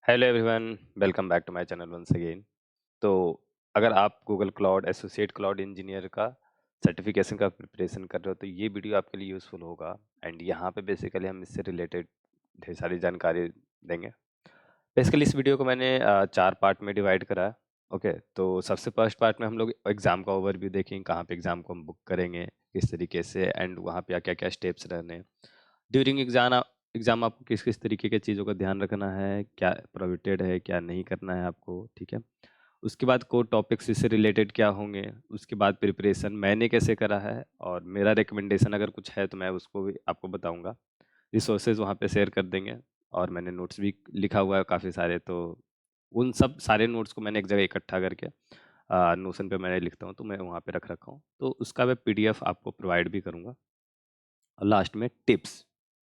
Hello everyone, welcome back to my channel once again. तो अगर आप Google cloud associate cloud engineer का certification का प्रिपरेशन कर रहे हो तो ये वीडियो आपके लिए यूज़फुल होगा। एंड यहाँ पे बेसिकली हम इससे रिलेटेड ढेर सारी जानकारी देंगे। बेसिकली इस वीडियो को मैंने 4 पार्ट में डिवाइड करा है। ओके, तो सबसे फर्स्ट पार्ट में हम लोग एग्ज़ाम का ओवरव्यू देखेंगे, कहाँ पे एग्ज़ाम को हम बुक करेंगे, किस तरीके से, एंड वहाँ पे क्या-क्या स्टेप्स रहने हैं। ड्यूरिंग एग्ज़ाम आपको किस-किस तरीके की चीज़ों का ध्यान रखना है, क्या प्रोहिबिटेड है, क्या नहीं करना है आपको, ठीक है? उसके बाद कोर टॉपिक्स इससे रिलेटेड क्या होंगे, उसके बाद प्रिपरेशन मैंने कैसे करा है और मेरा रिकमेंडेशन अगर कुछ है तो मैं उसको भी आपको बताऊँगा। रिसोर्सेज़ वहाँ पे शेयर कर देंगे और मैंने नोट्स भी लिखा हुआ है काफ़ी सारे, तो उन सब सारे नोट्स को मैंने एक जगह इकट्ठा करके नोशन पे मैंने लिखता हूँ, तो मैं वहाँ पे रख रखा हूँ। तो उसका मैं पीडीएफ आपको प्रोवाइड भी करूँगा। और लास्ट में टिप्स।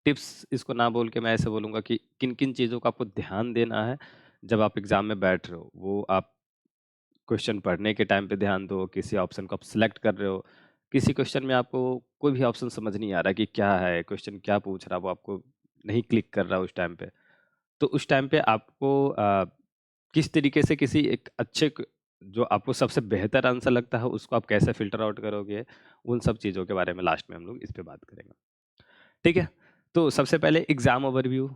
टिप्स इसको ना बोल के मैं ऐसे बोलूँगा कि किन-किन चीज़ों का आपको ध्यान देना है जब आप एग्ज़ाम में बैठ रहे हो। वो आप क्वेश्चन पढ़ने के टाइम पे ध्यान दो, किसी ऑप्शन को आप सिलेक्ट कर रहे हो, किसी क्वेश्चन में आपको कोई भी ऑप्शन समझ नहीं आ रहा कि क्या है, क्वेश्चन क्या पूछ रहा है, वो आपको नहीं क्लिक कर रहा उस टाइम पे। तो उस टाइम पे आपको किस तरीके से किसी एक अच्छे क जो आपको सबसे बेहतर आंसर लगता है, उसको आप कैसे फ़िल्टर आउट करोगे, उन सब चीज़ों के बारे में लास्ट में हम लोग इस पे बात करेंगे। ठीक है? तो सबसे पहले एग्ज़ाम ओवरव्यू।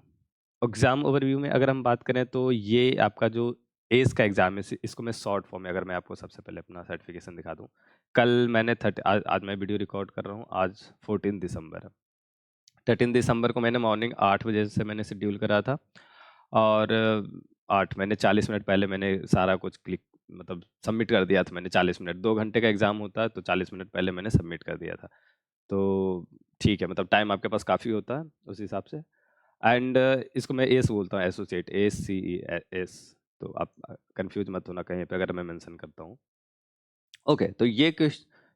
एग्ज़ाम ओवरव्यू में अगर हम बात करें तो ये आपका जो एज़ का एग्ज़ाम है इसको मैं शॉर्ट फॉर्म में अगर मैं आपको सबसे पहले अपना सर्टिफ़िकेशन दिखा दूँ। कल मैंने आज मैं वीडियो रिकॉर्ड कर रहा हूँ, आज 14 दिसंबर है। 13 दिसंबर को मैंने मॉर्निंग 8 बजे से मैंने शेड्यूल करा था और 8 मैंने 40 मिनट पहले मैंने सारा कुछ क्लिक मतलब सबमिट कर दिया था मैंने 40 मिनट 2 घंटे का एग्ज़ाम होता है तो 40 मिनट पहले मैंने सबमिट कर दिया था। तो ठीक है, मतलब टाइम आपके पास काफ़ी होता है उस हिसाब से। एंड इसको मैं एस बोलता हूँ, एसोसिएट, एसीई एस। तो आप कंफ्यूज मत होना कहीं पे अगर मैं मेंशन करता हूँ। ओके, तो ये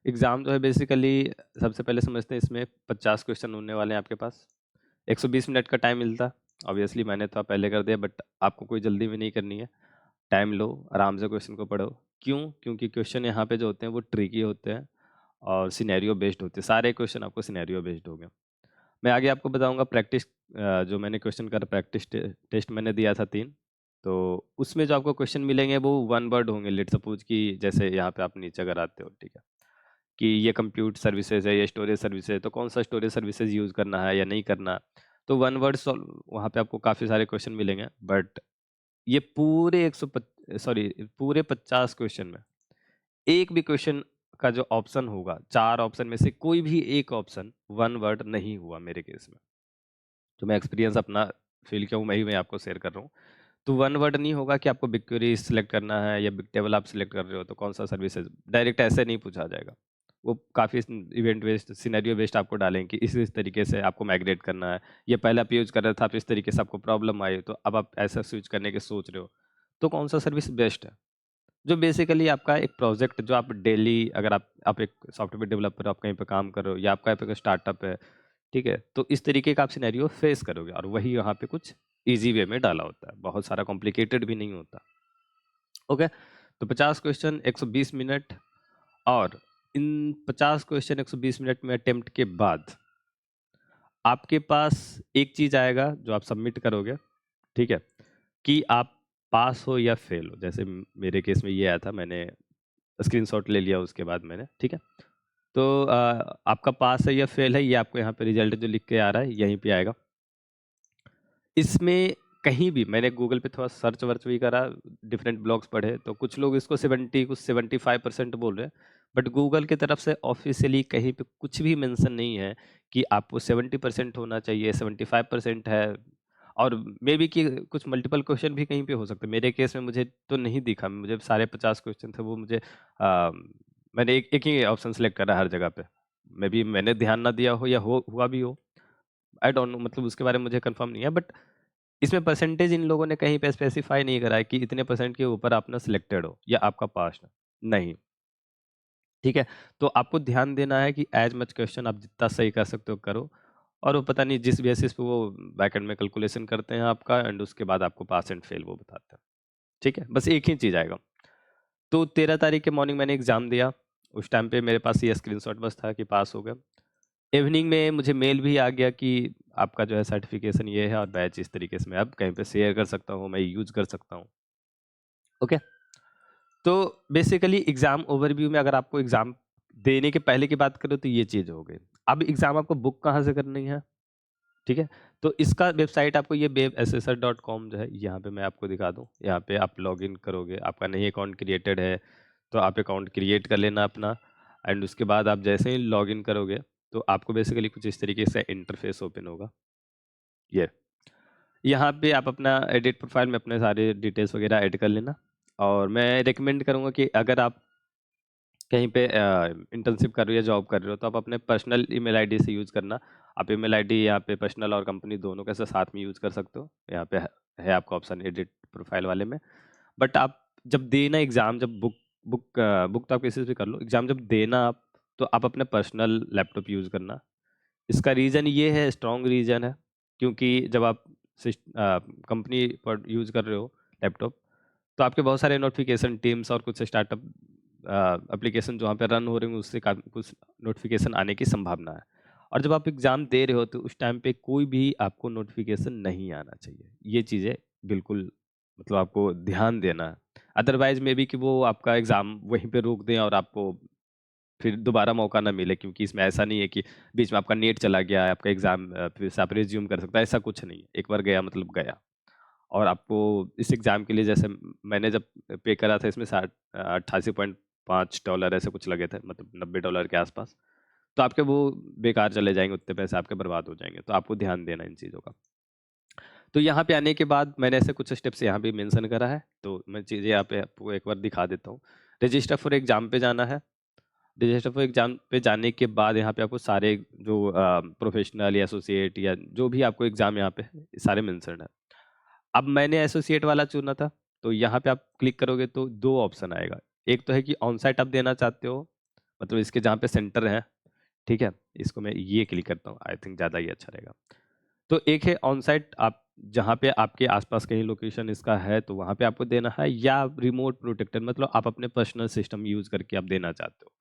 एग्ज़ाम जो है बेसिकली सबसे पहले समझते हैं, इसमें 50 क्वेश्चन होने वाले हैं आपके पास। 120 मिनट का टाइम मिलता है। ऑब्वियसली मैंने तो पहले कर दिया, बट आपको कोई जल्दी भी नहीं करनी है। टाइम लो, आराम से क्वेश्चन को पढ़ो। क्यों? क्योंकि क्वेश्चन यहाँ पे जो होते हैं वो ट्रिकी होते हैं और सिनेरियो बेस्ड होते हैं। सारे क्वेश्चन आपको सिनेरियो बेस्ड होंगे। मैं आगे आपको बताऊँगा प्रैक्टिस। जो मैंने क्वेश्चन का प्रैक्टिस टेस्ट मैंने दिया था 3, तो उसमें जो आपको क्वेश्चन मिलेंगे वो वन वर्ड होंगे। लेट्स सपोज कि जैसे यहाँ पे आप नीचे अगर आते हो, ठीक है, कि ये कंप्यूट सर्विसेज है, ये स्टोरेज सर्विस है, तो कौन सा स्टोरेज सर्विसेज यूज़ करना है या नहीं करना। तो वन वर्ड सॉल्व वहाँ पे आपको काफ़ी सारे क्वेश्चन मिलेंगे, बट ये पूरे 50 क्वेश्चन में एक भी क्वेश्चन का जो ऑप्शन होगा, 4 ऑप्शन में से कोई भी एक ऑप्शन वन वर्ड नहीं हुआ मेरे केस में। तो मैं एक्सपीरियंस अपना फ़ील किया हूँ, मैं आपको शेयर कर रहा हूँ। तो वन वर्ड नहीं होगा कि आपको बिग क्वेरी सिलेक्ट करना है या बिग टेबल आप सिलेक्ट कर रहे हो तो कौन-सा सर्विसेज़, डायरेक्ट ऐसे नहीं पूछा जाएगा। वो काफ़ी इवेंट बेस्ड, सिनेरियो बेस्ड आपको डालेंगे कि इस तरीके से आपको माइग्रेट करना है। ये पहले आप यूज़ कर रहे थे, आप इस तरीके से आपको प्रॉब्लम आई, तो अब आप ऐसा स्विच करने की सोच रहे हो। तो कौन-सा सर्विस बेस्ट है? जो बेसिकली आपका एक प्रोजेक्ट जो आप डेली, अगर आप एक सॉफ्टवेयर डेवलपर हो, आप कहीं पे काम कर रहे हो या आपका एक स्टार्टअप है, ठीक है? तो इस तरीके का आप सिनेरियो फेस करोगे और वही यहाँ पे कुछ ईज़ी वे में डाला होता है, बहुत सारा कॉम्प्लिकेटेड भी नहीं होता। ओके? तो 50 क्वेश्चन 120 मिनट, और इन 50 क्वेश्चन 120 मिनट में अटेम्प्ट के बाद आपके पास एक चीज़ आएगा जो आप सबमिट करोगे, ठीक है? कि आप पास हो या फेल हो। जैसे मेरे केस में ये आया था, मैंने स्क्रीनशॉट ले लिया उसके बाद मैंने, ठीक है? तो आपका पास है या फेल है, ये आपको यहाँ पे रिजल्ट जो लिख के आ रहा है यहीं पे आएगा। इसमें कहीं भी मैंने गूगल पे थोड़ा सर्च वर्च भी करा, डिफरेंट ब्लॉग्स पढ़े, तो कुछ लोग इसको 70 कुछ 75% बोल रहे हैं, बट गूगल की तरफ से ऑफिशियली कहीं पे कुछ भी मेंशन नहीं है कि आपको 70% होना चाहिए, 75% है। और मे बी कि कुछ मल्टीपल क्वेश्चन भी कहीं पे हो सकते हैं। मेरे केस में मुझे तो नहीं दिखा, मुझे सारे 50 क्वेश्चन थे वो मुझे मैंने एक ही ऑप्शन सेलेक्ट करा हर जगह पे। मे बी मैंने ध्यान ना दिया हो या हुआ भी हो, आई डोंट नो, मतलब उसके बारे में मुझे कंफर्म नहीं है, बट इसमें परसेंटेज इन लोगों ने कहीं पे स्पेसिफाई नहीं करा है कि इतने परसेंट के ऊपर आप ना सिलेक्टेड हो या आपका पास है, नहीं। ठीक है? तो आपको ध्यान देना है कि एज़ मच क्वेश्चन आप जितना सही कर सकते हो करो, और वो पता नहीं जिस बेसिस पे वो बैकएंड में कैलकुलेशन करते हैं आपका, एंड उसके बाद आपको पास एंड फेल वो बताते हैं। ठीक है? बस एक ही चीज़ आएगा। तो 13 तारीख के मॉर्निंग मैंने एग्ज़ाम दिया, उस टाइम पे मेरे पास ये स्क्रीनशॉट बस था कि पास हो गया। इवनिंग में मुझे मेल भी आ गया कि आपका जो है सर्टिफिकेशन ये है और बैच इस तरीके से मैं अब कहीं पे शेयर कर सकता हूँ, मैं यूज़ कर सकता हूँ। ओके? तो बेसिकली एग्ज़ाम ओवरव्यू में अगर आपको एग्ज़ाम देने के पहले की बात करें तो ये चीज़ हो गई। अब एग्ज़ाम आपको बुक कहाँ से करनी है? ठीक है? तो इसका वेबसाइट आपको ये webassessor.com जो है, यहाँ पे मैं आपको दिखा दूँ। यहाँ पे आप लॉगिन करोगे, आपका नहीं अकाउंट क्रिएटेड है, तो आप अकाउंट क्रिएट कर लेना अपना एंड उसके बाद आप जैसे ही लॉगिन करोगे, तो आपको बेसिकली कुछ इस तरीके से इंटरफ़ेस ओपन होगा। ये, यहाँ पे आप अपना एडिट प्रोफ़ाइल में अपने सारे डिटेल्स वगैरह ऐड कर लेना और मैं रिकमेंड करूँगा कि अगर आप कहीं पे इंटर्नशिप कर रहे हो या जॉब कर रहे हो तो आप अपने पर्सनल ईमेल आईडी से यूज़ करना। आप ईमेल आईडी यहाँ पे पर्सनल और कंपनी दोनों के साथ में यूज़ कर सकते हो। यहाँ पे है आपका ऑप्शन एडिट प्रोफाइल वाले में। बट आप जब देना एग्ज़ाम जब बुक तो आप किसी से भी कर लो। एग्ज़ाम जब देना आप तो आप अपने पर्सनल लैपटॉप यूज़ करना। इसका रीज़न ये है, स्ट्रॉन्ग रीज़न है, क्योंकि जब आप कंपनी पर यूज़ कर रहे हो लैपटॉप तो आपके बहुत सारे नोटिफिकेशन टीम्स और कुछ स्टार्टअप एप्लीकेशन जो वहाँ पे रन हो रहे हैं उससे कुछ नोटिफिकेशन आने की संभावना है। और जब आप एग्ज़ाम दे रहे हो तो उस टाइम पे कोई भी आपको नोटिफिकेशन नहीं आना चाहिए। ये चीज़ें बिल्कुल मतलब आपको ध्यान देना है। अदरवाइज़ मे बी कि वो आपका एग्ज़ाम वहीं पे रोक दें और आपको फिर दोबारा मौका ना मिले, क्योंकि इसमें ऐसा नहीं है कि बीच में आपका नेट चला गया है, आपका एग्ज़ाम फिर से आप रिज़्यूम कर सकते हैं, ऐसा कुछ नहीं है। एक बार गया मतलब गया। और आपको इस एग्ज़ाम के लिए जैसे मैंने जब पे करा था इसमें 88.5 डॉलर ऐसे कुछ लगे थे, मतलब $90 के आसपास। तो आपके वो बेकार चले जाएँगे, उतने पैसे आपके बर्बाद हो जाएँगे, तो आपको ध्यान देना इन चीज़ों का। तो यहाँ पे आने के बाद मैंने ऐसे कुछ स्टेप्स यहाँ पे मेंशन करा है, तो मैं चीज़ें यहाँ पे आपको एक बार दिखा देता हूँ। रजिस्टर फॉर एग्ज़ाम पे जाना है। रजिस्टर फॉर एग्ज़ाम पे जाने के बाद यहाँ पे आपको सारे जो प्रोफ़ेशनल या एसोसिएट या जो भी आपको एग्ज़ाम यहाँ पे है, सारे मेंशन्ड है। अब मैंने एसोसिएट वाला चुना था, तो यहाँ पे आप क्लिक करोगे तो 2 ऑप्शन आएगा। एक तो है कि ऑन साइट आप देना चाहते हो, मतलब इसके जहाँ पे सेंटर है, ठीक है? इसको मैं ये क्लिक करता हूँ, आई थिंक ज़्यादा ही अच्छा रहेगा। तो एक है ऑन साइट, आप जहाँ पे आपके आस-पास कहीं लोकेशन इसका है, तो वहाँ पे आपको देना है, या रिमोट प्रोटेक्टेड मतलब आप अपने पर्सनल सिस्टम यूज़ करके आप देना चाहते हो।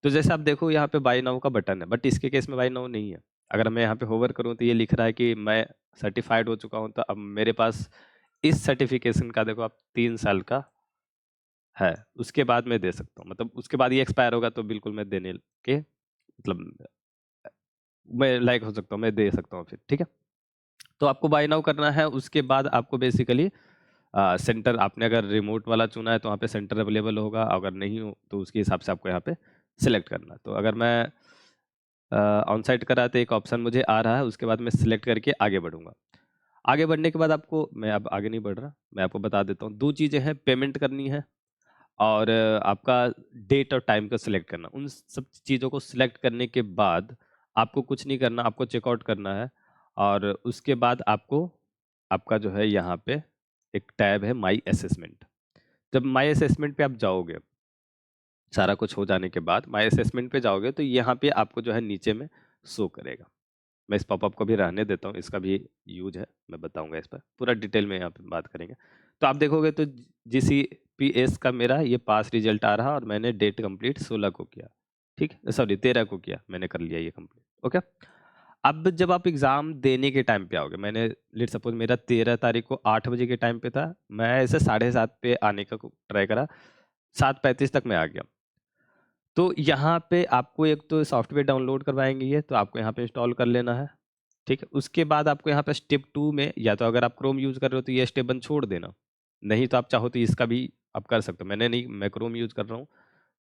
तो जैसे आप देखो यहाँ पे बाय नाउ का बटन है, बट इसके केस में बाय नाउ नहीं है। अगर मैं यहाँ पे होवर करूँ तो ये लिख रहा है कि मैं सर्टिफाइड हो चुका हूँ, तो अब मेरे पास इस सर्टिफिकेशन का देखो आप 3 साल का है, उसके बाद मैं दे सकता हूँ। मतलब उसके बाद ये एक्सपायर होगा तो बिल्कुल मैं देने के मतलब मैं लायक हो सकता हूँ, मैं दे सकता हूँ फिर, ठीक है? तो आपको बाय नाउ करना है, उसके बाद आपको बेसिकली सेंटर आपने अगर रिमोट वाला चुना है तो वहाँ पे सेंटर अवेलेबल होगा, अगर नहीं हो तो उसके हिसाब से आपको यहाँ पे सिलेक्ट करना है। तो अगर मैं ऑन साइट करा तो एक ऑप्शन मुझे आ रहा है, उसके बाद मैं सिलेक्ट करके आगे बढ़ूँगा। आगे बढ़ने के बाद आपको मैं अब आगे नहीं बढ़ रहा, मैं आपको बता देता हूँ। 2 चीज़ें हैं, पेमेंट करनी है और आपका डेट और टाइम को सिलेक्ट करना। उन सब चीज़ों को सिलेक्ट करने के बाद आपको कुछ नहीं करना, आपको चेकआउट करना है और उसके बाद आपको आपका जो है यहाँ पे एक टैब है माई असेसमेंट। जब माई असेसमेंट पे आप जाओगे, सारा कुछ हो जाने के बाद माई असेसमेंट पे जाओगे तो यहाँ पे आपको जो है नीचे में शो करेगा। मैं इस पॉपअप को भी रहने देता हूँ, इसका भी यूज़ है, मैं बताऊँगा इस पर। पूरा डिटेल में यहाँ पे बात करेंगे। तो आप देखोगे तो जीसीपीएस का मेरा ये पास रिज़ल्ट आ रहा और मैंने डेट कंप्लीट 16 को किया, ठीक है? सॉरी 13 को किया, मैंने कर लिया ये कंप्लीट, ओके? अब जब आप एग्ज़ाम देने के टाइम पे आओगे, मैंने लेट्स सपोज़ मेरा 13 तारीख को 8 बजे के टाइम पे था, मैं ऐसे 7:30 पे आने का ट्राई करा, 7:35 तक मैं आ गया। तो यहाँ पे आपको एक तो सॉफ्टवेयर डाउनलोड करवाएँगे ये, तो आपको यहाँ पे इंस्टॉल कर लेना है। ठीक है? उसके बाद आपको यहाँ पे स्टेप 2 में या तो अगर आप क्रोम यूज़ कर रहे हो तो ये स्टेप 1 छोड़ देना। नहीं तो आप चाहो तो इसका भी आप कर सकते हो। मैंने नहीं, मैं क्रोम यूज़ कर रहा हूँ,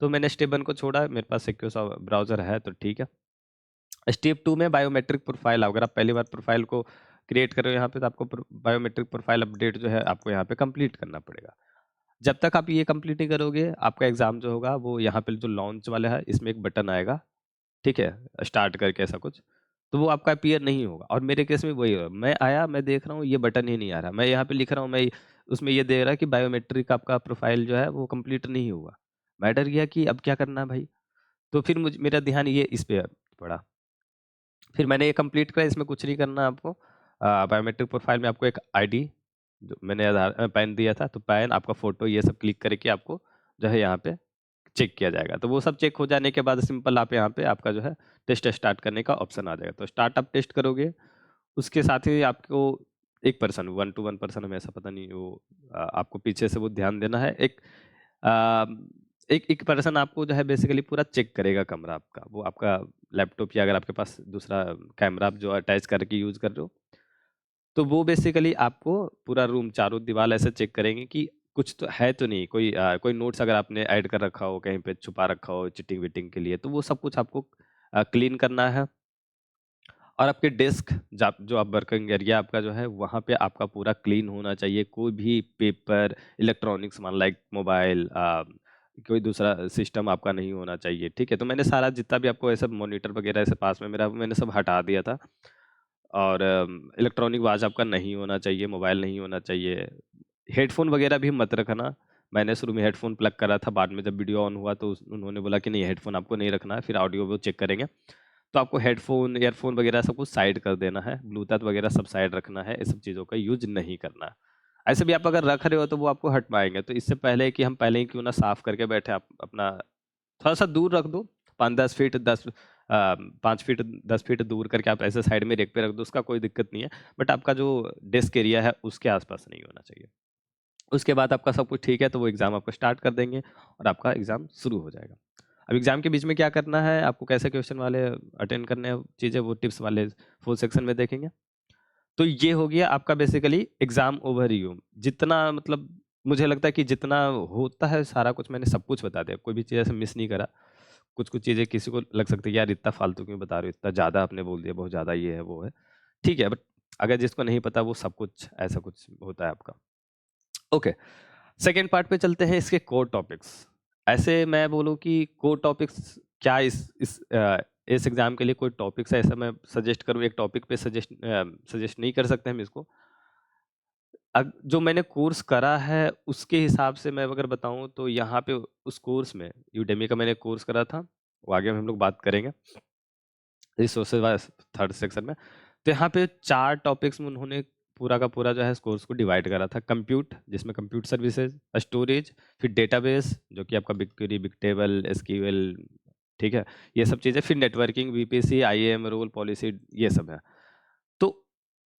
तो मैंने स्टेप 1 को छोड़ा, मेरे पास सिक्योर सा ब्राउज़र है तो ठीक है। स्टेप 2 में बायोमेट्रिक प्रोफ़ाइल, अगर आप पहली बार प्रोफ़ाइल को क्रिएट कर रहे हो यहाँ पे तो आपको बायोमेट्रिक प्रोफ़ाइल अपडेट जो है आपको यहाँ पे कंप्लीट करना पड़ेगा। जब तक आप ये कंप्लीट नहीं करोगे, आपका एग्ज़ाम जो होगा वो यहाँ पे जो लॉन्च वाला है इसमें एक बटन आएगा, ठीक है? स्टार्ट करके ऐसा कुछ, तो वो आपका अपीयर नहीं होगा और मेरे केस में वही है। मैं आया, मैं देख रहा हूँ ये बटन ही नहीं आ रहा। मैं यहाँ पे लिख रहा हूँ, मैं उसमें ये दे रहा है कि बायोमेट्रिक आपका प्रोफ़ाइल जो है वो कंप्लीट नहीं हुआ। मैं डर गया कि अब क्या करना है भाई? तो फिर मेरा ध्यान ये इस पे पड़ा। फिर मैंने ये कंप्लीट करा, इसमें कुछ नहीं करना आपको। बायोमेट्रिक प्रोफ़ाइल में आपको एक आईडी जो मैंने पैन दिया था, तो पैन, आपका फ़ोटो ये सब क्लिक करके आपको जो है यहाँ पे चेक किया जाएगा। तो वो सब चेक हो जाने के बाद सिंपल आप यहाँ पे आपका जो है टेस्ट स्टार्ट करने का ऑप्शन आ जाएगा। तो स्टार्ट आप टेस्ट करोगे, उसके साथ ही आपको एक पर्सन 1 टू 1 पर्सन हमें ऐसा पता नहीं वो आपको पीछे से वो ध्यान देना है। अ, एक पर्सन आपको जो है बेसिकली पूरा चेक करेगा कमरा आपका। वो आपका लैपटॉप या अगर आपके पास दूसरा कैमरा आप जो अटैच करके यूज़ कर रहे हो, तो वो बेसिकली आपको पूरा रूम चारों दीवार ऐसे चेक करेंगे कि कुछ तो है तो नहीं, कोई नोट्स अगर आपने ऐड कर रखा हो, कहीं पे छुपा रखा हो चीटिंग-वीटिंग के लिए, तो वो सब कुछ आपको क्लीन करना है। और आपके डेस्क जो आप वर्किंग एरिया आपका जो है, वहाँ पे आपका पूरा क्लीन होना चाहिए। कोई भी पेपर, इलेक्ट्रॉनिक सामान लाइक मोबाइल कोई दूसरा सिस्टम आपका नहीं होना चाहिए, ठीक है? तो मैंने सारा जितना भी आपको ऐसा मॉनिटर वगैरह ऐसे पास में मेरा मैंने सब हटा दिया था। और इलेक्ट्रॉनिक वॉच आपका नहीं होना चाहिए, मोबाइल नहीं होना चाहिए। हेडफ़ोन वगैरह भी मत रखना। मैंने शुरू में हेडफ़ोन प्लग करा था, बाद में जब वीडियो ऑन हुआ तो उन्होंने बोला कि नहीं हेडफ़ोन आपको नहीं रखना है, फिर ऑडियो वो चेक करेंगे। तो आपको हेडफ़ोन, ईयरफ़ोन वगैरह सब कुछ साइड कर देना है, ब्लूटूथ वगैरह सब साइड रखना है, ये सब चीज़ों का यूज़ नहीं करना है। ऐसे भी आप अगर रख रहे हो तो वो आपको हटवाएँगे, तो इससे पहले कि हम पहले ही क्यों ना साफ़ करके बैठे आप अपना थोड़ा-सा दूर रख दो, 5-10 फीट 5 फीट 10 फीट दूर करके आप ऐसे साइड में रेक पे रख दो, उसका कोई दिक्कत नहीं है। बट आपका जो डेस्क एरिया है, उसके आस-पास नहीं होना चाहिए। उसके बाद आपका सब कुछ ठीक है, तो वो एग्ज़ाम आपका स्टार्ट कर देंगे और आपका एग्ज़ाम शुरू हो जाएगा। अब एग्ज़ाम के बीच में क्या करना है, आपको कैसे क्वेश्चन वाले अटेंड करने हैं चीज़ें, वो टिप्स वाले फुल सेक्शन में देखेंगे। तो ये हो गया आपका बेसिकली एग्ज़ाम ओवरव्यू। जितना मतलब मुझे लगता है कि जितना होता है सारा कुछ मैंने सब कुछ बता दिया, कोई भी चीज़ ऐसे मिस नहीं करा। कुछ-कुछ चीज़ें किसी को लग सकती है यार इतना फालतू क्यों बता रहे हो, इतना ज़्यादा आपने बोल दिया, बहुत ज़्यादा ये है, वो है। ठीक है, बट अगर जिसको नहीं पता वो सब कुछ ऐसा कुछ होता है आपका। ओके, सेकंड पार्ट पे चलते हैं इसके कोर टॉपिक्स। ऐसे मैं बोलूँ कि कोर टॉपिक्स क्या इस एग्ज़ाम के लिए कोई टॉपिक्स है ऐसा मैं सजेस्ट करूँ, एक टॉपिक पे सजेस्ट नहीं कर सकते हम इसको। जो मैंने कोर्स करा है उसके हिसाब से मैं अगर बताऊँ तो यहाँ पे उस कोर्स में यूडेमी का मैंने कोर्स करा था, वो आगे हम लोग बात करेंगे रिसोर्सेज वाइज़ थर्ड सेक्शन में। तो यहाँ पे 4 टॉपिक्स में उन्होंने पूरा का पूरा जो है इस कोर्स को डिवाइड करा था। कंप्यूट जिसमें कंप्यूट सर्विसेज, स्टोरेज, फिर डेटाबेस जो कि आपका big query, big table, SQL, ठीक है? ये सब चीज़ें, फिर networking, VPC, IAM, role policy, ये सब है। तो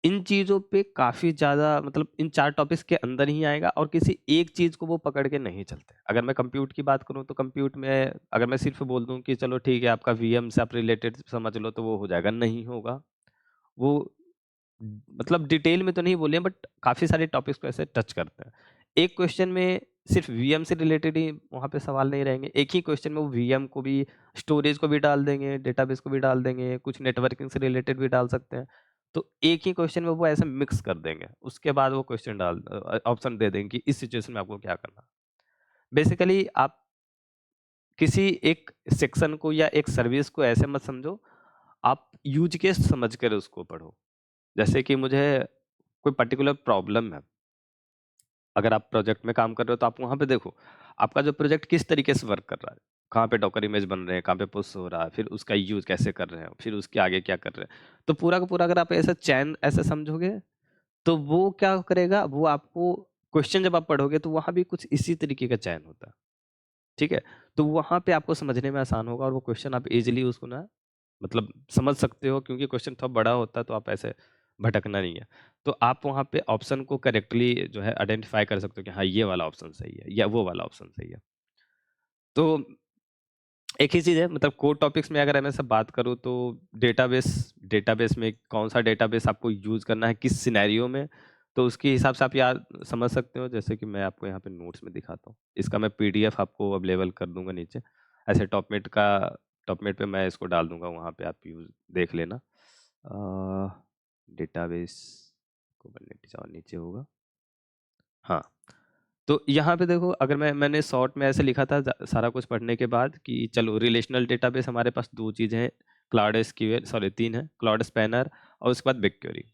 इन चीज़ों पे काफ़ी ज़्यादा मतलब इन 4 टॉपिक्स के अंदर ही आएगा और किसी एक चीज़ को वो पकड़ के नहीं चलते। अगर मैं कंप्यूट की बात करूँ तो कंप्यूट में अगर मैं सिर्फ़ बोल दूँ कि चलो ठीक है आपका वीएम से आप रिलेटेड समझ लो तो वो हो जाएगा, नहीं होगा। वो मतलब डिटेल में तो नहीं बोले बट काफ़ी सारे टॉपिक्स को ऐसे टच करते हैं। एक क्वेश्चन में सिर्फ़ वीएम से रिलेटेड ही वहाँ पे सवाल नहीं रहेंगे। एक ही क्वेश्चन में वो वीएम को भी, स्टोरेज को भी डाल देंगे, डेटाबेस को भी डाल देंगे, कुछ नेटवर्किंग से रिलेटेड भी डाल सकते हैं। तो एक ही क्वेश्चन में वो ऐसे मिक्स कर देंगे। उसके बाद वो ऑप्शन दे देंगे कि इस सिचुएशन में आपको क्या करना है। बेसिकली आप किसी एक सेक्शन को या एक सर्विस को ऐसे मत समझो, आप यूज़ केस समझ कर उसको पढ़ो। जैसे कि मुझे कोई पर्टिकुलर प्रॉब्लम है, अगर आप प्रोजेक्ट में काम कर रहे हो तो आप वहाँ पे देखो, आपका जो प्रोजेक्ट किस तरीके से वर्क कर रहा है, कहाँ पे डॉकर इमेज बन रहे हैं, कहाँ पे पुश हो रहा है, फिर उसका यूज़ कैसे कर रहे हैं, फिर उसके आगे क्या कर रहे हैं। तो पूरा का पूरा अगर आप ऐसा चैन ऐसे समझोगे, तो वो क्या करेगा, वो आपको क्वेश्चन जब आप पढ़ोगे तो वहाँ भी कुछ इसी तरीके का चैन होता है, ठीक है? तो वहाँ पे आपको समझने में आसान होगा और वो क्वेश्चन आप ईज़िली उसको ना मतलब समझ सकते हो क्योंकि क्वेश्चन थोड़ा बड़ा होता है तो आप ऐसे भटकना नहीं है। तो आप वहाँ पे ऑप्शन को करेक्टली जो है आइडेंटिफ़ाई कर सकते हो कि हाँ, ये वाला ऑप्शन सही है या वो वाला ऑप्शन सही है। तो एक ही चीज़ है मतलब कोर टॉपिक्स में अगर मैं सब बात करूँ तो डेटाबेस डेटाबेस में कौन-सा डेटाबेस आपको यूज़ करना है, किस सिनेरियो में, तो उसके हिसाब से आप याद समझ सकते हो। जैसे कि मैं आपको यहाँ पे नोट्स में दिखाता हूँ। इसका मैं पीडीएफ आपको अवेलेबल कर दूँगा नीचे। ऐसे टॉपमेट पे मैं इसको डाल दूँगा, वहाँ पे आप यूज़ देख लेना। डेटाबेस को बनने और नीचे होगा। हाँ। तो यहाँ पे देखो अगर मैंने शॉर्ट में ऐसे लिखा था सारा कुछ पढ़ने के बाद कि चलो रिलेशनल डेटाबेस हमारे पास 2 चीज़ें हैं, क्लाउड एसक्यूएल सॉरी 3 है, क्लाउड स्पैनर और उसके बाद बिगक्वेरी।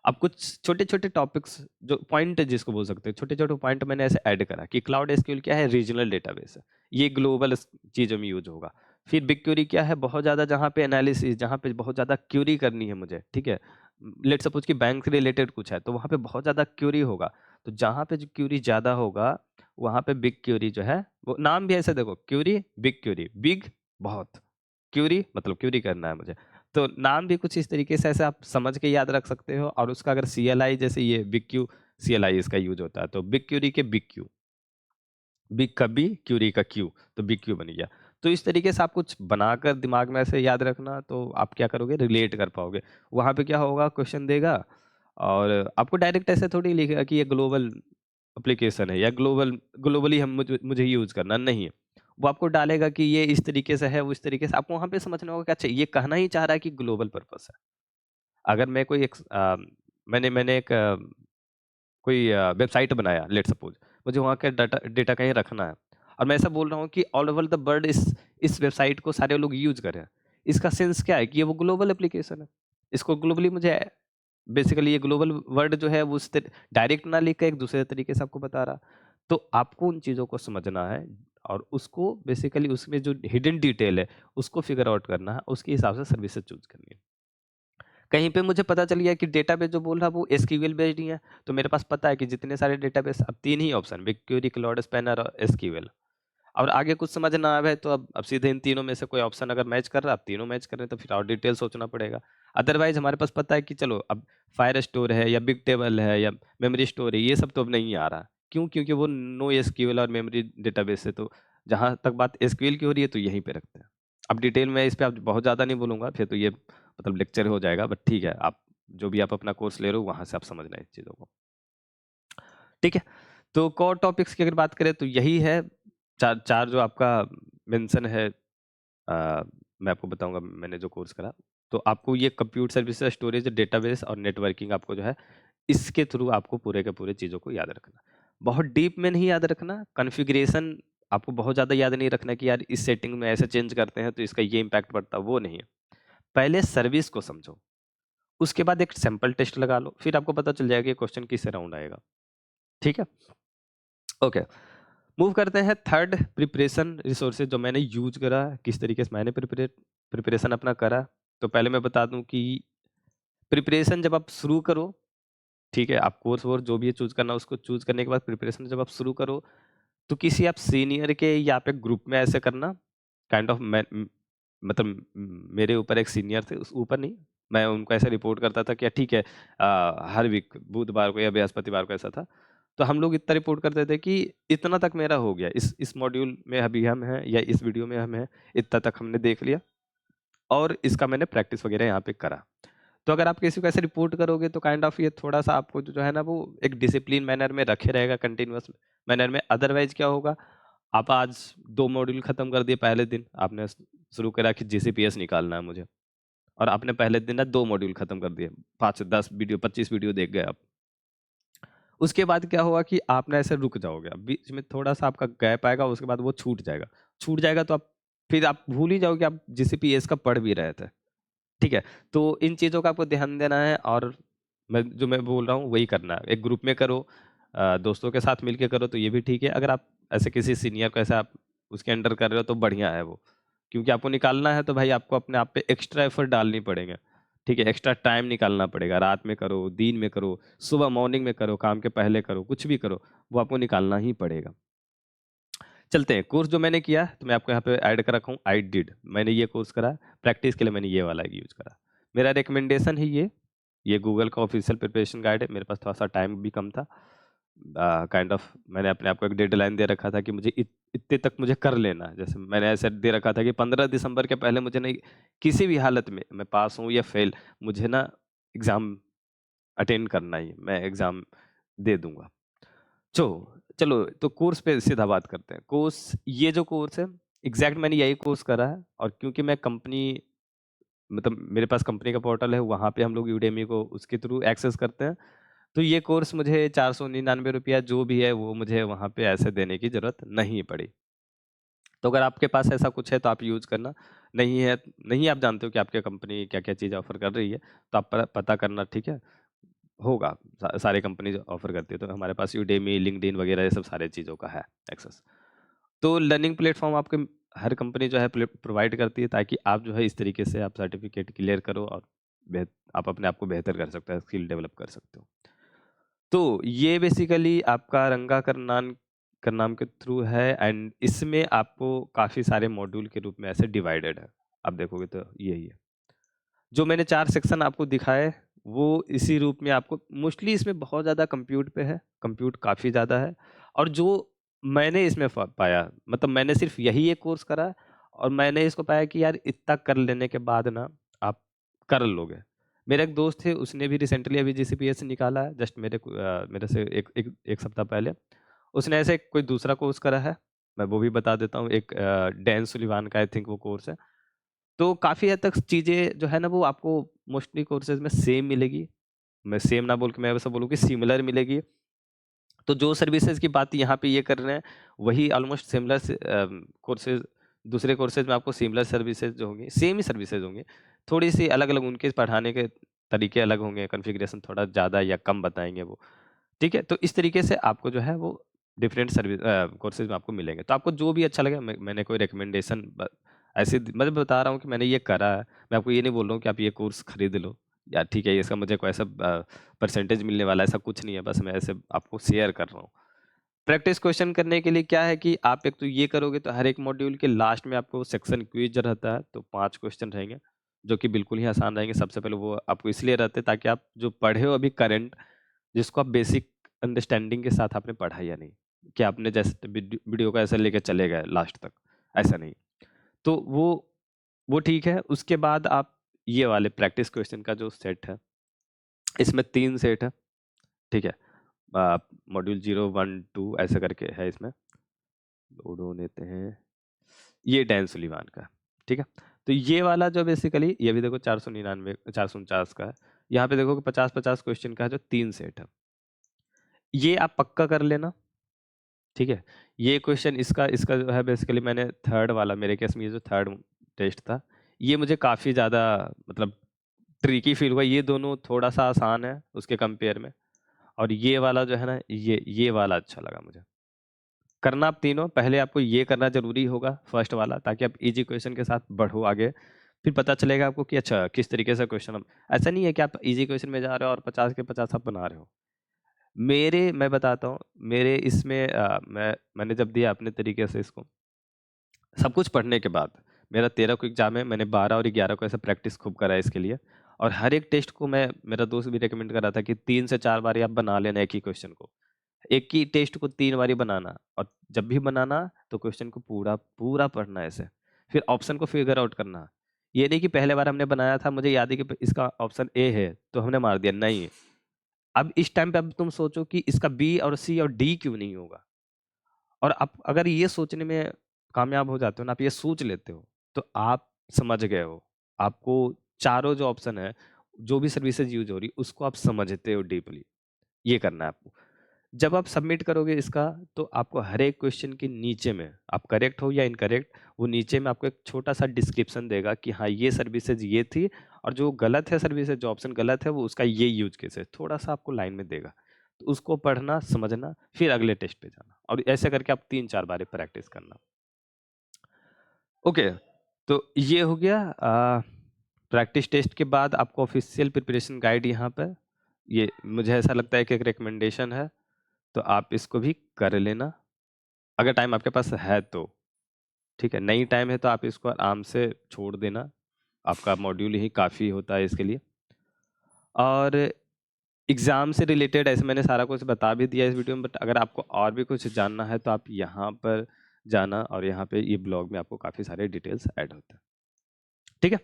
अब कुछ छोटे-छोटे टॉपिक्स जो पॉइंट जिसको बोल सकते हैं, छोटे-छोटे पॉइंट मैंने ऐसे ऐड करा कि क्लाउड एसक्यूएल क्या है, रीजनल डेटाबेस है। ये ग्लोबल चीज़ों में यूज़ होगा। फिर बिगक्वेरी क्या है, बहुत ज़्यादा जहाँ पे एनालिसिस, जहाँ पे बहुत ज़्यादा क्यूरी करनी है मुझे, ठीक है? लेट्स सपोज़ कि बैंक से रिलेटेड कुछ है, तो वहाँ पे बहुत ज़्यादा क्यूरी होगा। तो जहाँ पे जो क्यूरी ज़्यादा होगा, वहाँ पे बिग क्यूरी जो है, वो नाम भी ऐसे देखो, क्यूरी, बिग बहुत, क्यूरी मतलब क्यूरी करना है मुझे। तो नाम भी कुछ इस तरीके से ऐसे आप समझ के याद रख सकते हो, और उसका अगर CLI जैसे ये बिग क्यू CLI इसका यूज़ होता है, तो बिग क्यूरी के बिग क्यू, बिग का बी, क्यूरी का क्यू, तो बिग क्यू बन गया। तो इस तरीके से आप कुछ बनाकर दिमाग में ऐसे याद रखना, तो आप क्या करोगे, रिलेट कर पाओगे। वहाँ पे क्या होगा, क्वेश्चन देगा और आपको डायरेक्ट ऐसे थोड़ी लिखेगा कि ये ग्लोबल एप्लीकेशन है या ग्लोबली हम मुझे यूज़ करना नहीं है। वो आपको डालेगा कि ये इस तरीके से है, वो इस तरीके से, आपको वहाँ पे समझना होगा कि अच्छा ये कहना ही चाह रहा है कि ग्लोबल पर्पस है। अगर मैं कोई मैंने एक कोई वेबसाइट बनाया, लेट्स सपोज, मुझे वहाँ का डाटा डेटा कहीं रखना है, और मैं ऐसा बोल रहा हूँ कि ऑल ओवर द वर्ल्ड इस वेबसाइट को सारे लोग यूज करें। इसका सेंस क्या है कि ये वो ग्लोबल एप्लीकेशन है। इसको ग्लोबली मुझे बेसिकली ये ग्लोबल वर्ड जो है वो डायरेक्ट ना लिख के एक दूसरे तरीके से आपको बता रहा। तो आपको उन चीज़ों को समझना है, और उसको बेसिकली उसमें जो हिडन डिटेल है उसको फिगर आउट करना है, उसके हिसाब से सर्विसेज चूज करनी है। कहीं पे मुझे पता चल गया कि डेटाबेस जो बोल रहा है वो एसक्यूएल बेस्ड ही है, तो मेरे पास पता है कि जितने सारे डेटाबेस, अब 3 ही ऑप्शन, बिगक्वेरी, क्लाउड स्पैनर और एसक्यूएल। और आगे कुछ समझ ना आवे तो अब सीधे इन तीनों में से कोई ऑप्शन अगर मैच कर रहा है, अब तीनों मैच कर रहे हैं, तो फिर और डिटेल सोचना पड़ेगा। अदरवाइज हमारे पास पता है कि चलो अब फायर स्टोर है या बिग टेबल है या मेमोरी स्टोर है, ये सब तो अब नहीं आ रहा। क्यों? क्योंकि वो नो एसक्यूएल और मेमोरी डेटाबेस है, तो जहाँ तक बात एसक्यूएल की हो रही है तो यहीं पे रखते हैं। अब डिटेल में इस पे अब बहुत ज़्यादा नहीं बोलूँगा, फिर तो ये मतलब लेक्चर हो जाएगा, बट ठीक है, आप जो भी आप अपना कोर्स ले रहे हो वहाँ से आप समझना इस चीज़ों को। ठीक है? तो कोर टॉपिक्स की अगर बात करें तो यही है, 4 जो आपका मेंशन है। मैं आपको बताऊँगा मैंने जो कोर्स करा, तो आपको ये कंप्यूटर सर्विसेज, स्टोरेज, डेटाबेस और नेटवर्किंग आपको जो है, इसके थ्रू आपको पूरे के पूरे चीज़ों को याद रखना। बहुत डीप में नहीं याद रखना, कॉन्फ़िगरेशन आपको बहुत ज़्यादा याद नहीं रखना कि यार इस सेटिंग में ऐसे चेंज करते हैं तो इसका ये इम्पैक्ट पड़ता है, वो नहीं है। पहले सर्विस को समझो, उसके बाद एक सैंपल टेस्ट लगा लो, फिर आपको पता चल जाएगा कि क्वेश्चन किस अराउंड आएगा। ठीक है? ओके। मूव करते हैं थर्ड, प्रिपरेशन रिसोर्सेज जो मैंने यूज़ करा, किस तरीके से मैंने प्रिपरेशन अपना करा। तो पहले मैं बता दूँ कि प्रिपरेशन जब आप शुरू करो, ठीक है? आप कोर्स वोर्स जो भी है चूज़ करना, उसको चूज़ करने के बाद प्रिपरेशन जब आप शुरू करो, तो किसी आप सीनियर के या आप एक ग्रुप में ऐसे करना, काइंड ऑफ मतलब मेरे ऊपर एक सीनियर थे, उस ऊपर नहीं, मैं उनको ऐसे रिपोर्ट करता था कि ठीक है, हर वीक बुधवार को या बृहस्पतिवार को ऐसा था। तो हम लोग इतना रिपोर्ट करते थे कि इतना तक मेरा हो गया, इस मॉड्यूल में अभी हम हैं या इस वीडियो में हम हैं, इतना तक हमने देख लिया और इसका मैंने प्रैक्टिस वगैरह यहाँ पे करा। तो अगर आप किसी को ऐसे रिपोर्ट करोगे तो काइंड ऑफ ये थोड़ा-सा आपको जो है ना वो एक डिसिप्लिन मैनर में रखे रहेगा, कंटीन्यूअस मैनर में। अदरवाइज़ क्या होगा, आप आज 2 मॉड्यूल खत्म कर दिए पहले दिन, आपने शुरू करा कि जीसीपीएस निकालना है मुझे, और आपने पहले दिन ना 2 मॉड्यूल खत्म कर दिए, 5 10 वीडियो 25 वीडियो देख गए आप। उसके बाद क्या होगा कि आप ना ऐसे रुक जाओगे, अब बीच में थोड़ा-सा आपका गैप आएगा, उसके बाद वो छूट जाएगा। छूट जाएगा तो आप फिर आप भूल ही जाओगे आप जीसीपीएस का पढ़ भी रहे थे। ठीक है? तो इन चीज़ों का आपको ध्यान देना है, और मैं बोल रहा हूँ वही करना है। एक ग्रुप में करो, दोस्तों के साथ मिलके करो तो ये भी ठीक है। अगर आप ऐसे किसी सीनियर को ऐसे आप उसके अंडर कर रहे हो तो बढ़िया है वो। क्योंकि आपको निकालना है तो भाई आपको अपने आप पे एक्स्ट्रा एफर्ट डालनी पड़ेंगे। ठीक है? एक्स्ट्रा टाइम निकालना पड़ेगा। रात में करो, दिन में करो, सुबह मॉर्निंग में करो, काम के पहले करो, कुछ भी करो, वो आपको निकालना ही पड़ेगा। चलते हैं, कोर्स जो मैंने किया तो मैं आपको यहाँ पे ऐड कर रखा हूँ, आई डिड, मैंने ये कोर्स करा, प्रैक्टिस के लिए मैंने ये वाला यूज़ करा। मेरा रिकमेंडेशन है ये गूगल का ऑफिशियल प्रिपरेशन गाइड है, मेरे पास थोड़ा-सा टाइम भी कम था। काइंड ऑफ मैंने अपने आप को एक डेडलाइन दे रखा था कि मुझे इतने तक मुझे कर लेना है। जैसे मैंने ऐसे दे रखा था कि 15 दिसंबर के पहले मुझे नहीं, किसी भी हालत में मैं पास हूँ या फेल, मुझे ना एग्ज़ाम अटेंड करना ही है, मैं एग्ज़ाम दे दूँगा। चो चलो तो कोर्स पे सीधा बात करते हैं। ये जो कोर्स है, एग्ज़ैक्ट मैंने यही कोर्स करा है, और क्योंकि मैं कंपनी, मतलब मेरे पास कंपनी का पोर्टल है, वहाँ पे हम लोग यूडेमी को उसके थ्रू एक्सेस करते हैं। तो ये कोर्स मुझे ₹499 जो भी है वो मुझे वहाँ पे ऐसे देने की ज़रूरत नहीं पड़ी। तो अगर आपके पास ऐसा कुछ है तो आप यूज़ करना, नहीं है, नहीं आप जानते हो कि आपकी कंपनी क्या-क्या चीज़ ऑफ़र कर रही है, तो आप पता करना, ठीक है? होगा, सारी कंपनीज़ ऑफ़र करती है, तो हमारे पास यूडेमी, लिंक्डइन वगैरह ये सब सारी चीज़ों का है एक्सेस। तो लर्निंग प्लेटफ़ॉर्म आपके हर कंपनी जो है प्रोवाइड करती है, ताकि आप जो है इस तरीके से आप सर्टिफ़िकेट क्लियर करो और आप अपने आप को बेहतर कर सकते हो, स्किल डेवलप कर सकते हो। तो ये बेसिकली आपका रंगा करनान स्पीकर नाम के थ्रू है एंड इसमें आपको काफ़ी सारे मॉड्यूल के रूप में ऐसे डिवाइडेड है। आप देखोगे तो यही है। जो मैंने 4 सेक्शन आपको दिखाए, वो इसी रूप में आपको मोस्टली इसमें बहुत ज़्यादा कंप्यूट पे है, कंप्यूट काफ़ी ज़्यादा है और जो मैंने इसमें पाया मतलब मैंने सिर्फ़ यही एक कोर्स करा और मैंने इसको पाया कि यार इतना कर लेने के बाद ना आप कर लोगे। मेरा एक दोस्त है उसने भी रिसेंटली अभी जीसीपीएस निकाला है जस्ट मेरे से 1 सप्ताह पहले। उसने ऐसे कोई दूसरा कोर्स करा है, मैं वो भी बता देता हूँ एक डैन सुलिवान का आई थिंक वो कोर्स है। तो काफ़ी हद तक चीज़ें जो है ना वो आपको मोस्टली कोर्सेज़ में सेम मिलेगी। मैं सेम ना बोल के मैं वैसा बोलूँ कि सिमिलर मिलेगी। तो जो सर्विसेज़ की बात यहाँ पे ये कर रहे हैं, वही ऑलमोस्ट सिमिलर कोर्सेज़ दूसरे कोर्सेज़ में आपको सिमिलर सर्विसेज़ जो होंगी, सेम ही सर्विसेज़ होंगी। थोड़ी-सी अलग-अलग उनके पढ़ाने के तरीके अलग होंगे, कॉन्फ़िगरेशन थोड़ा ज़्यादा या कम बताएँगे वो। ठीक है? तो इस तरीके से आपको जो है वो डिफरेंट कोर्सेज़ में आपको मिलेंगे। तो आपको जो भी अच्छा लगे मैंने कोई रिकमेंडेशन ऐसे मैं बता रहा हूँ कि मैंने ये करा है। मैं आपको ये नहीं बोल रहा हूँ कि आप ये कोर्स खरीद लो या ठीक है इसका मुझे कोई ऐसा परसेंटेज मिलने वाला है, ऐसा कुछ नहीं है। बस मैं ऐसे आपको शेयर कर रहा हूँ। प्रैक्टिस क्वेश्चन करने के लिए क्या है कि आप एक तो ये करोगे तो हर एक मॉड्यूल के लास्ट में आपको सेक्शन क्विज रहता है, तो 5 क्वेश्चन रहेंगे, जो कि बिल्कुल ही आसान रहेंगे। सबसे पहले वो आपको इसलिए रहते हैं ताकि आप जो पढ़े हो अभी करंट जिसको आप बेसिक अंडरस्टैंडिंग के साथ आपने पढ़ा या नहीं, कि आपने जैसे वीडियो को ऐसे लेके चले गए लास्ट तक, ऐसा नहीं। तो वो ठीक है, उसके बाद आप ये वाले प्रैक्टिस क्वेश्चन का जो सेट है, इसमें 3 सेट है, ठीक है? मॉड्यूल 0, 1, 2 ऐसे करके है इसमें। लोड होने देते हैं, ये डैन सुलिवान का, ठीक है? तो ये वाला जो बेसिकली ये भी देखो 499 449 का है। यहाँ पे देखो कि 50-50 क्वेश्चन का है जो 3 सेट है। ये आप पक्का कर लेना। ठीक है? ये क्वेश्चन इसका इसका जो है बेसिकली मैंने थर्ड वाला मेरे केस में ये जो थर्ड टेस्ट था, ये मुझे काफ़ी ज़्यादा मतलब ट्रिकी फ़ील हुआ। ये दोनों थोड़ा-सा आसान है उसके कंपेयर में और ये वाला जो है ना, ये वाला अच्छा लगा मुझे। करना आप तीनों, पहले आपको ये करना ज़रूरी होगा फर्स्ट वाला ताकि आप ईज़ी क्वेश्चन के साथ बढ़ो आगे। फिर पता चलेगा आपको कि अच्छा किस तरीके से क्वेश्चन हम ऐसा नहीं है कि आप ईज़ी क्वेश्चन में जा रहे हो और 50 के 50 आप बना रहे हो। मैं बताता हूँ, मेरे इसमें मैंने जब दिया अपने तरीके से इसको, सब कुछ पढ़ने के बाद, मेरा 13 को एग्ज़ाम है, मैंने 12 और 11 को ऐसे प्रैक्टिस खूब करा है इसके लिए और हर एक टेस्ट को मेरा दोस्त भी रिकमेंड कर रहा था कि 3 से 4 बारी आप बना लेना एक ही क्वेश्चन को। एक ही टेस्ट को 3 बारी बनाना और जब भी बनाना तो क्वेश्चन को पूरा पढ़ना है ऐसे। फिर ऑप्शन को फिगर आउट करना। ये नहीं कि पहले बार हमने बनाया था, मुझे याद है कि इसका ऑप्शन ए है, तो हमने मार दिया, नहीं। अब इस टाइम पे अब तुम सोचो कि इसका बी और सी और डी क्यों नहीं होगा? और आप अगर ये सोचने में कामयाब हो जाते हो ना, आप ये सोच लेते हो, तो आप समझ गए हो। आपको चारों जो ऑप्शन है, जो भी सर्विसेज़ यूज़ हो रही है, उसको आप समझते हो डीपली। ये करना है आपको। जब आप सबमिट करोगे इसका, तो आपको हर एक क्वेश्चन के नीचे में, आप करेक्ट हो या इनकरेक्ट, वो नीचे में आपको एक छोटा-सा डिस्क्रिप्शन देगा कि हाँ, ये सर्विसेज़ ये थी और जो गलत है सर्विसेज़, जो ऑप्शन गलत है, वो उसका ये यूज़ केस है। थोड़ा-सा आपको लाइन में देगा। तो उसको पढ़ना, समझना, फिर अगले टेस्ट पे जाना और ऐसे करके आप 3-4 बारी प्रैक्टिस करना। ओके, तो ये हो गया प्रैक्टिस टेस्ट के बाद आपको ऑफ़िशियल प्रिपरेशन गाइड यहाँ पे, ये मुझे ऐसा लगता है कि एक रिकमेंडेशन है, तो आप इसको भी कर लेना, अगर टाइम आपके पास है तो। ठीक है, नहीं टाइम है तो आप इसको आराम से छोड़ देना, आपका मॉड्यूल ही काफ़ी होता है इसके लिए। और एग्ज़ाम से रिलेटेड ऐसे मैंने सारा कुछ बता भी दिया इस वीडियो में, बट अगर आपको और भी कुछ जानना है तो आप यहाँ पर जाना और यहाँ पे ये ब्लॉग में आपको काफ़ी सारे डिटेल्स ऐड होते हैं। ठीक है?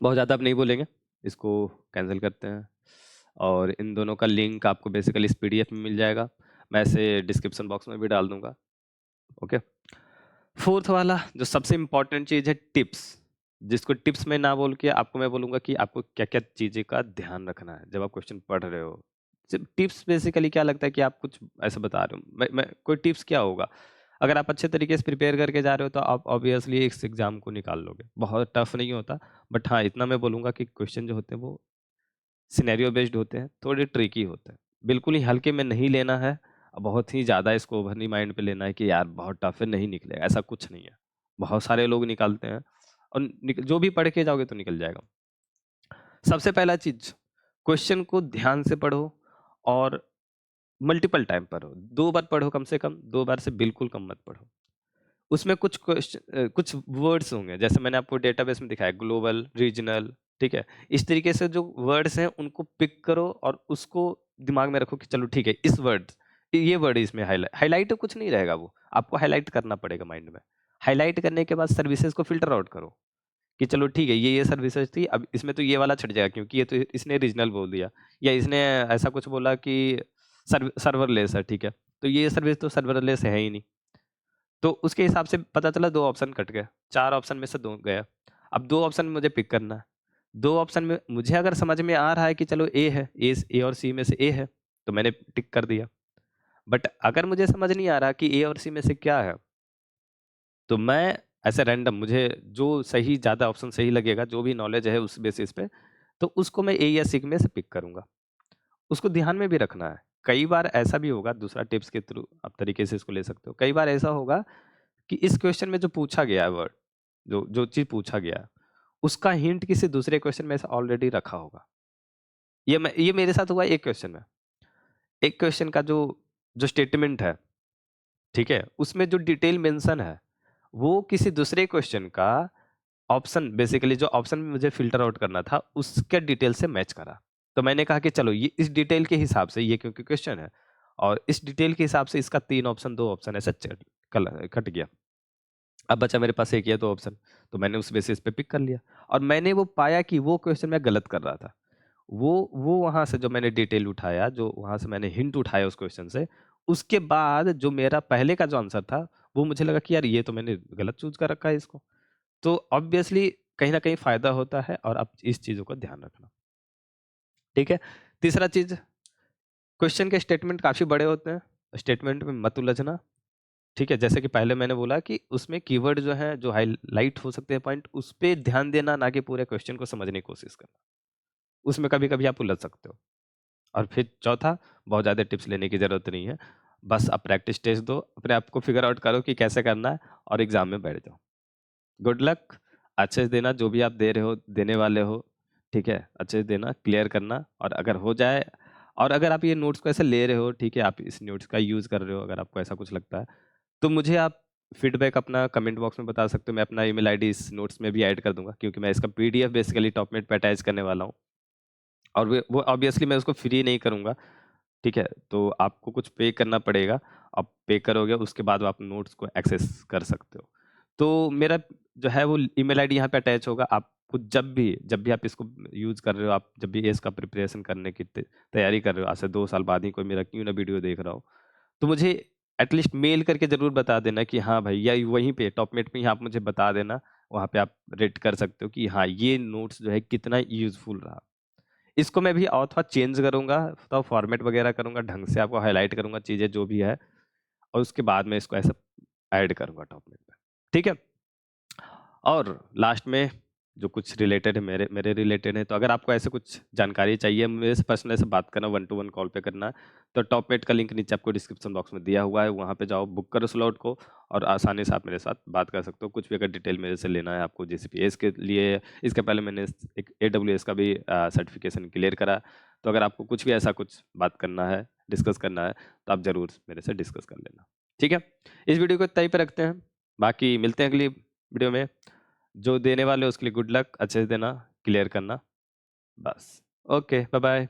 बहुत ज़्यादा अब नहीं बोलेंगे, इसको कैंसल करते हैं और इन दोनों का लिंक आपको बेसिकली इस पीडीएफ में मिल जाएगा। मैं इसे डिस्क्रिप्शन बॉक्स में भी डाल दूँगा। ओके? फोर्थ वाला जो सबसे इम्पोर्टेंट चीज़ है, टिप्स, जिसको टिप्स में ना बोल के आपको मैं बोलूँगा कि आपको क्या-क्या चीज़ें का ध्यान रखना है जब आप क्वेश्चन पढ़ रहे हो। सिर्फ टिप्स बेसिकली क्या लगता है कि आप कुछ ऐसा बता रहे हो, मैं कोई टिप्स क्या होगा? अगर आप अच्छे तरीके से प्रिपेयर करके जा रहे हो तो आप ऑब्वियसली इस एग्ज़ाम को निकाल लोगे। बहुत टफ नहीं होता, बट हाँ, इतना मैं बोलूँगा कि क्वेश्चन जो होते हैं वो सिनेरियो बेस्ड होते हैं, थोड़े ट्रिकी होते हैं। बिल्कुल ही हल्के में नहीं लेना है, बहुत ही ज़्यादा इसको ओवर नहीं माइंड पे लेना है कि यार बहुत टफ है, नहीं निकलेगा, ऐसा कुछ नहीं है। बहुत सारे लोग निकालते हैं और जो भी पढ़ के जाओगे तो निकल जाएगा। सबसे पहला चीज़, क्वेश्चन को ध्यान से पढ़ो और मल्टीपल टाइम पढ़ो, 2 बार पढ़ो कम से कम, 2 बार से बिल्कुल कम मत पढ़ो। उसमें कुछ वर्ड्स होंगे, जैसे मैंने आपको डेटाबेस में दिखाया ग्लोबल, रीजनल, ठीक है? इस तरीके से जो वर्ड्स हैं उनको पिक करो और उसको दिमाग में रखो कि चलो ठीक है, इस वर्ड ये वर्ड इसमें हाइलाइट तो कुछ नहीं रहेगा वो, आपको हाइलाइट करना पड़ेगा माइंड में। हाइलाइट करने के बाद सर्विसेज़ को फ़िल्टर आउट करो कि चलो ठीक है, ये सर्विसेज़ थी, अब इसमें तो ये वाला छँट जाएगा क्योंकि ये तो इसने रीजनल बोल दिया या इसने ऐसा कुछ बोला कि सर्वरलेस है, ठीक है? तो ये सर्विस तो सर्वरलेस है ही नहीं। तो उसके हिसाब से पता चला 2 ऑप्शन कट गए, 4 ऑप्शन में से 2 गया। अब 2 ऑप्शन में मुझे पिक करना है। 2 ऑप्शन में मुझे अगर समझ में आ रहा है कि चलो ए है, ए और सी में से ए है, तो मैंने टिक कर दिया। बट अगर मुझे समझ नहीं आ रहा कि ए और सी में से क्या है, तो मैं ऐसे रैंडम मुझे जो सही ज़्यादा ऑप्शन सही लगेगा, जो भी नॉलेज है उस बेसिस पे, तो उसको मैं ए या सी में से पिक करूँगा। उसको ध्यान में भी रखना है। कई बार ऐसा भी होगा, दूसरा टिप्स के थ्रू आप तरीके से इसको ले सकते हो। कई बार ऐसा होगा कि इस क्वेश्चन में जो पूछा गया है वर्ड, जो जो चीज़ पूछा गया है, उसका हिंट किसी दूसरे क्वेश्चन में से ऑलरेडी रखा होगा। ये मेरे साथ हुआ है एक क्वेश्चन में। एक क्वेश्चन का जो जो स्टेटमेंट है, ठीक है? उसमें जो डिटेल मेंशन है, वो किसी दूसरे क्वेश्चन का ऑप्शन बेसिकली जो ऑप्शन में मुझे फ़िल्टर आउट करना था, उसके डिटेल से मैच करा। तो मैंने कहा कि चलो ये इस डिटेल के हिसाब से ये क्योंकि क्वेश्चन है और इस डिटेल के हिसाब से इसका 3 ऑप्शन 2 ऑप्शन ऐसा कट गया। अब बचा मेरे पास 1 या 2 ऑप्शन, तो मैंने उस बेसिस पे पिक कर लिया और मैंने वो पाया कि वो क्वेश्चन मैं गलत कर रहा था। वो वहाँ से जो मैंने डिटेल उठाया, जो वहाँ से मैंने हिंट उठाया उस क्वेश्चन से, उसके बाद जो मेरा पहले का जो आंसर था, वो मुझे लगा कि यार ये तो मैंने गलत चूज़ कर रखा है इसको। तो ऑब्वियसली कहीं न कहीं फ़ायदा होता है और आप इस चीज़ों का ध्यान रखना। ठीक है? तीसरा चीज़, क्वेश्चन के स्टेटमेंट काफ़ी बड़े होते हैं, स्टेटमेंट में मत उलझना। ठीक है? जैसे कि पहले मैंने बोला कि उसमें कीवर्ड जो हैं, जो हाइलाइट हो सकते हैं पॉइंट, उस पे ध्यान देना, ना कि पूरे क्वेश्चन को समझने की कोशिश करना। उसमें कभी-कभी आप उलझ सकते हो। और फिर चौथा, बहुत ज़्यादा टिप्स लेने की ज़रूरत नहीं है। बस आप प्रैक्टिस टेस्ट दो, अपने आप को फिगर आउट करो कि कैसे करना है और एग्ज़ाम में बैठ जाओ। गुड लक, अच्छे से देना, जो भी आप दे रहे हो, देने वाले हो, ठीक है? अच्छे से देना, क्लियर करना और अगर हो जाए और अगर आप ये नोट्स को ऐसे ले रहे हो, ठीक है? आप इस नोट्स का यूज़ कर रहे हो, अगर आपको ऐसा कुछ लगता है, तो मुझे आप फीडबैक अपना कमेंट बॉक्स में बता सकते हो। मैं अपना ईमेल आईडी इस नोट्स में भी ऐड कर दूँगा क्योंकि मैं इसका पीडीएफ बेसिकली टॉपमेट पे अटैच करने वाला हूँ और वो ऑब्वियसली मैं उसको फ्री नहीं करूँगा, ठीक है? तो आपको कुछ पे करना पड़ेगा। आप पे करोगे उसके बाद आप नोट्स को एक्सेस कर सकते हो। तो मेरा जो है वो ईमेल आईडी यहाँ पे अटैच होगा। आपको जब भी आप इसको यूज़ कर रहे हो, आप जब भी ये इसका प्रिपरेशन करने की तैयारी कर रहे हो, आज से 2 साल बाद ही कोई मेरा क्यों ना वीडियो देख रहा हो, तो मुझे एटलीस्ट मेल करके ज़रूर बता देना कि हाँ भाई, या वहीं पे टॉपमेट में ही आप मुझे बता देना। वहाँ पे आप रेट कर सकते हो कि हाँ, ये नोट्स जो है कितना यूज़फुल रहा। इसको मैं भी और थोड़ा चेंज करूँगा, थोड़ा फॉर्मेट वगैरह करूँगा, ढंग से आपको हाइलाइट करूँगा चीज़ें जो भी है और उसके बाद में इसको ऐसा ऐड करूँगा टॉपिक में। ठीक है? और लास्ट में जो कुछ रिलेटेड है मेरे मेरे रिलेटेड है, तो अगर आपको ऐसे कुछ जानकारी चाहिए, मेरे से पर्सनल से बात करना, 1 टू 1 कॉल पे करना है, तो टॉपमेट का लिंक नीचे आपको डिस्क्रिप्शन बॉक्स में दिया हुआ है, वहाँ पे जाओ, बुक करो स्लॉट को और आसानी से आप मेरे साथ बात कर सकते हो। कुछ भी अगर डिटेल मेरे से लेना है आपको जीसीपीएस के लिए, इसके पहले मैंने एक एडब्ल्यूएस का भी सर्टिफिकेशन क्लियर करा। तो अगर आपको कुछ भी ऐसा कुछ बात करना है, डिस्कस करना है, तो आप ज़रूर मेरे से डिस्कस कर लेना। ठीक है? इस वीडियो को इतना ही पे रखते हैं, बाकी मिलते हैं अगली वीडियो में। जो देने वाले हो उसके लिए गुड लक, अच्छे से देना, क्लियर करना, बस। Okay, bye bye.